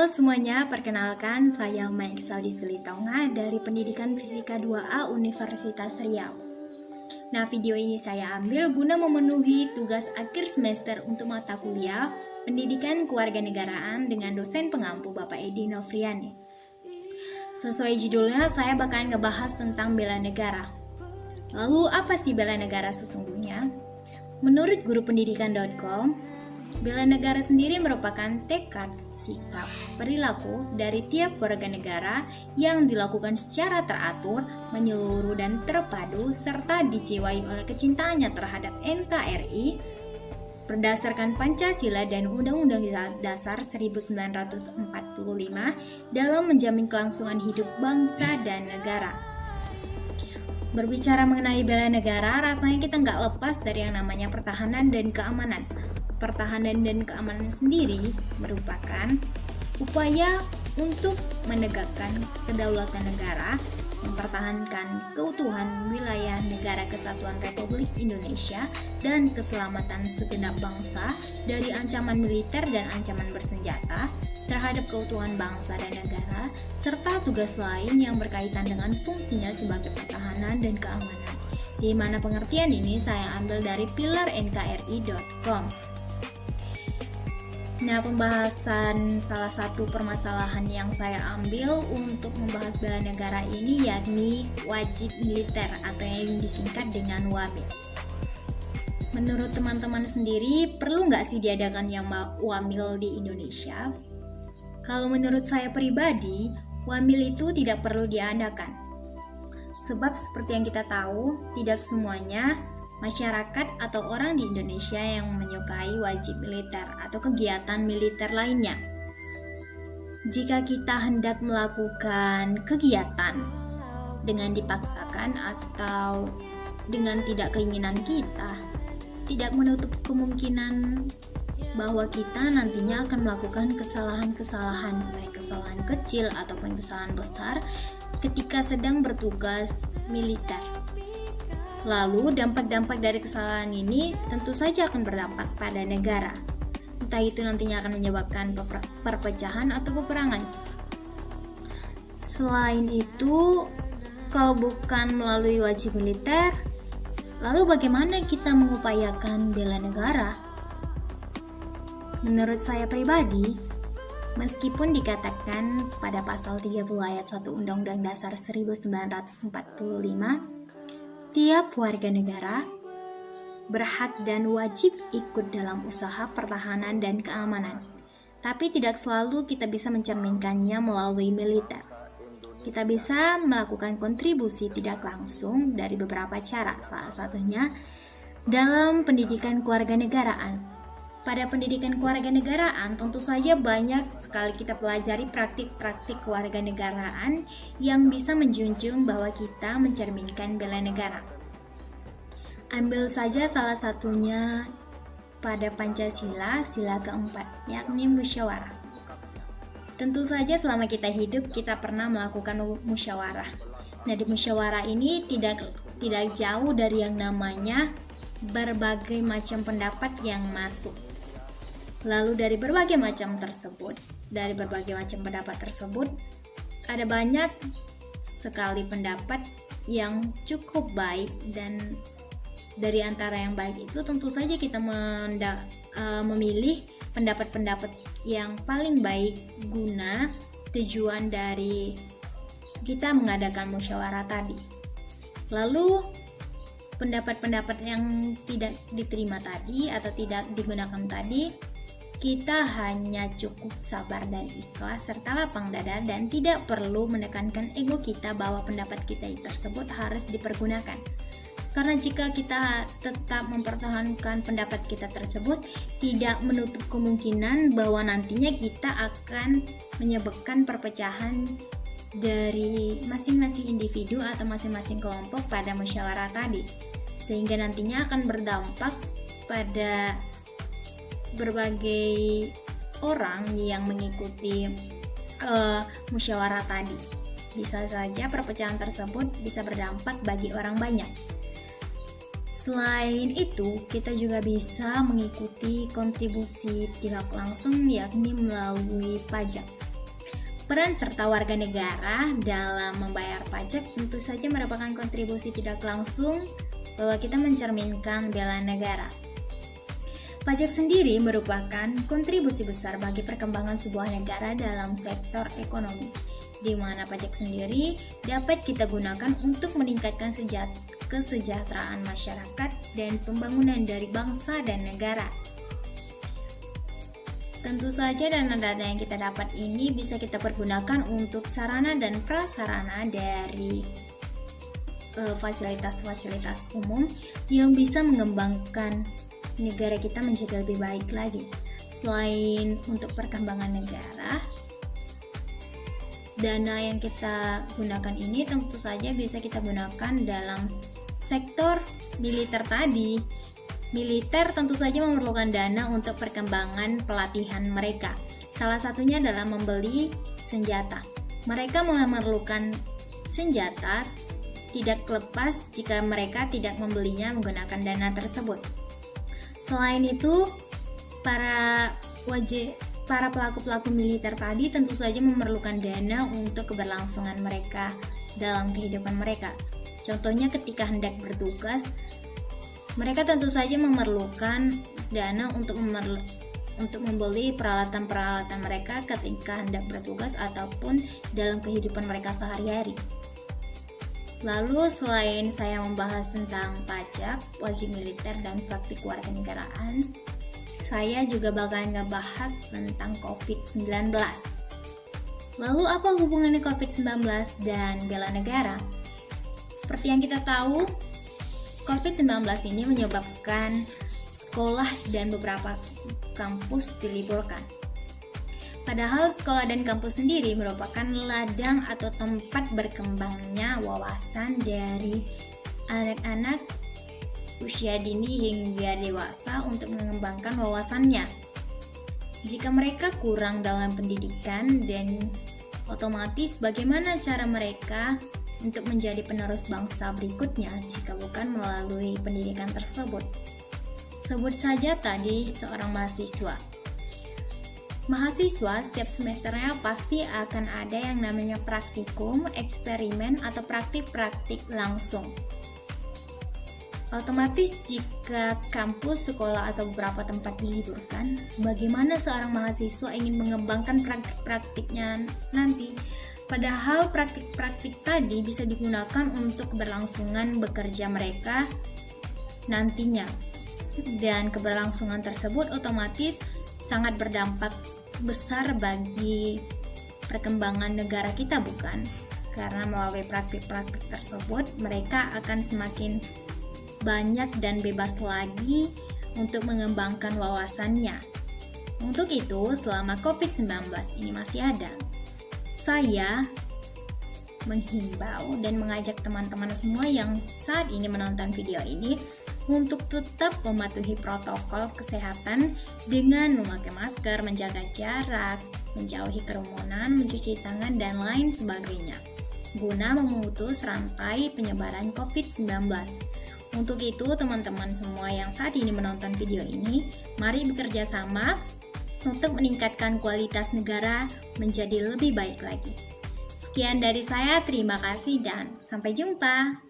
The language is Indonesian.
Halo semuanya, perkenalkan saya Maik Saudi Selitonga dari Pendidikan Fisika 2A Universitas Riau. Nah, video ini saya ambil guna memenuhi tugas akhir semester untuk mata kuliah Pendidikan Kewarganegaraan dengan dosen pengampu Bapak Edi Novriani. Sesuai judulnya, saya bakalan ngebahas tentang bela negara. Lalu, apa sih bela negara sesungguhnya? Menurut gurupendidikan.com, bela negara sendiri merupakan tekad, sikap, perilaku dari tiap warga negara yang dilakukan secara teratur, menyeluruh dan terpadu serta dijiwai oleh kecintaannya terhadap NKRI berdasarkan Pancasila dan Undang-Undang Dasar 1945 dalam menjamin kelangsungan hidup bangsa dan negara. Berbicara mengenai bela negara, rasanya kita nggak lepas dari yang namanya pertahanan dan keamanan. Pertahanan dan keamanan sendiri merupakan upaya untuk menegakkan kedaulatan negara, mempertahankan keutuhan wilayah negara kesatuan Republik Indonesia, dan keselamatan segenap bangsa dari ancaman militer dan ancaman bersenjata terhadap keutuhan bangsa dan negara, serta tugas lain yang berkaitan dengan fungsinya sebagai pertahanan dan keamanan. Di mana pengertian ini saya ambil dari pilarnkri.com. Nah, pembahasan salah satu permasalahan yang saya ambil untuk membahas bela negara ini yakni wajib militer atau yang disingkat dengan WAMIL. Menurut teman-teman sendiri, perlu nggak sih diadakan yang WAMIL di Indonesia? Kalau menurut saya pribadi, WAMIL itu tidak perlu diadakan. Sebab seperti yang kita tahu, tidak semuanya masyarakat atau orang di Indonesia yang menyukai wajib militer atau kegiatan militer lainnya. Jika kita hendak melakukan kegiatan dengan dipaksakan atau dengan tidak keinginan kita, tidak menutup kemungkinan bahwa kita nantinya akan melakukan kesalahan-kesalahan, baik kesalahan kecil ataupun kesalahan besar ketika sedang bertugas militer. Lalu dampak-dampak dari kesalahan ini tentu saja akan berdampak pada negara. Entah itu nantinya akan menyebabkan perpecahan atau peperangan. Selain itu, kalau bukan melalui wajib militer, lalu bagaimana kita mengupayakan bela negara? Menurut saya pribadi, meskipun dikatakan pada pasal 30 ayat 1 Undang-Undang Dasar 1945, tiap warga negara berhak dan wajib ikut dalam usaha pertahanan dan keamanan. Tapi tidak selalu kita bisa mencerminkannya melalui militer. Kita bisa melakukan kontribusi tidak langsung dari beberapa cara, salah satunya dalam pendidikan kewarganegaraan. Pada pendidikan kewarganegaraan tentu saja banyak sekali kita pelajari praktik-praktik kewarganegaraan yang bisa menjunjung bahwa kita mencerminkan bela negara. Ambil saja salah satunya pada Pancasila, sila keempat, yakni musyawarah. Tentu saja selama kita hidup kita pernah melakukan musyawarah. Nah, di musyawarah ini tidak jauh dari yang namanya berbagai macam pendapat yang masuk. Lalu dari berbagai macam pendapat tersebut, ada banyak sekali pendapat yang cukup baik, dan dari antara yang baik itu tentu saja kita memilih pendapat-pendapat yang paling baik guna tujuan dari kita mengadakan musyawarah tadi. Lalu pendapat-pendapat yang tidak diterima tadi atau tidak digunakan tadi, kita hanya cukup sabar dan ikhlas serta lapang dada dan tidak perlu menekankan ego kita bahwa pendapat kita tersebut harus dipergunakan. Karena jika kita tetap mempertahankan pendapat kita tersebut, tidak menutup kemungkinan bahwa nantinya kita akan menyebabkan perpecahan dari masing-masing individu atau masing-masing kelompok pada musyawarah tadi, sehingga nantinya akan berdampak pada berbagai orang yang mengikuti musyawarah tadi. Bisa saja perpecahan tersebut bisa berdampak bagi orang banyak. Selain itu, kita juga bisa mengikuti kontribusi tidak langsung yakni melalui pajak. Peran serta warga negara dalam membayar pajak tentu saja merupakan kontribusi tidak langsung bahwa kita mencerminkan bela negara. Pajak sendiri merupakan kontribusi besar bagi perkembangan sebuah negara dalam sektor ekonomi, di mana pajak sendiri dapat kita gunakan untuk meningkatkan kesejahteraan masyarakat dan pembangunan dari bangsa dan negara. Tentu saja dana-dana yang kita dapat ini bisa kita pergunakan untuk sarana dan prasarana dari fasilitas-fasilitas umum yang bisa mengembangkan negara kita menjadi lebih baik lagi. Selain untuk perkembangan negara, dana yang kita gunakan ini tentu saja bisa kita gunakan dalam sektor militer tadi. Militer tentu saja memerlukan dana untuk perkembangan pelatihan mereka. Salah satunya adalah membeli senjata. Mereka memerlukan senjata tidak lepas jika mereka tidak membelinya menggunakan dana tersebut. Selain itu, para pelaku-pelaku militer tadi tentu saja memerlukan dana untuk keberlangsungan mereka dalam kehidupan mereka. Contohnya ketika hendak bertugas, mereka tentu saja memerlukan dana untuk membeli peralatan-peralatan mereka ketika hendak bertugas ataupun dalam kehidupan mereka sehari-hari. Lalu selain saya membahas tentang pajak, wajib militer, dan praktik kewarganegaraan, saya juga bakal ngebahas tentang COVID-19. Lalu apa hubungannya COVID-19 dan bela negara? Seperti yang kita tahu, COVID-19 ini menyebabkan sekolah dan beberapa kampus diliburkan. Padahal sekolah dan kampus sendiri merupakan ladang atau tempat berkembangnya wawasan dari anak-anak usia dini hingga dewasa untuk mengembangkan wawasannya. Jika mereka kurang dalam pendidikan, dan otomatis bagaimana cara mereka untuk menjadi penerus bangsa berikutnya jika bukan melalui pendidikan tersebut. Sebut saja tadi seorang mahasiswa. Mahasiswa setiap semesternya pasti akan ada yang namanya praktikum, eksperimen, atau praktik-praktik langsung. Otomatis jika kampus, sekolah, atau beberapa tempat diliburkan, bagaimana seorang mahasiswa ingin mengembangkan praktik-praktiknya nanti? Padahal praktik-praktik tadi bisa digunakan untuk keberlangsungan bekerja mereka nantinya. Dan keberlangsungan tersebut otomatis sangat berdampak besar bagi perkembangan negara kita, bukan? Karena melalui praktik-praktik tersebut mereka akan semakin banyak dan bebas lagi untuk mengembangkan wawasannya. Untuk itu, selama COVID-19 ini masih ada, saya menghimbau dan mengajak teman-teman semua yang saat ini menonton video ini untuk tetap mematuhi protokol kesehatan dengan memakai masker, menjaga jarak, menjauhi kerumunan, mencuci tangan, dan lain sebagainya, guna memutus rantai penyebaran COVID-19. Untuk itu, teman-teman semua yang saat ini menonton video ini, mari bekerja sama untuk meningkatkan kualitas negara menjadi lebih baik lagi. Sekian dari saya, terima kasih dan sampai jumpa.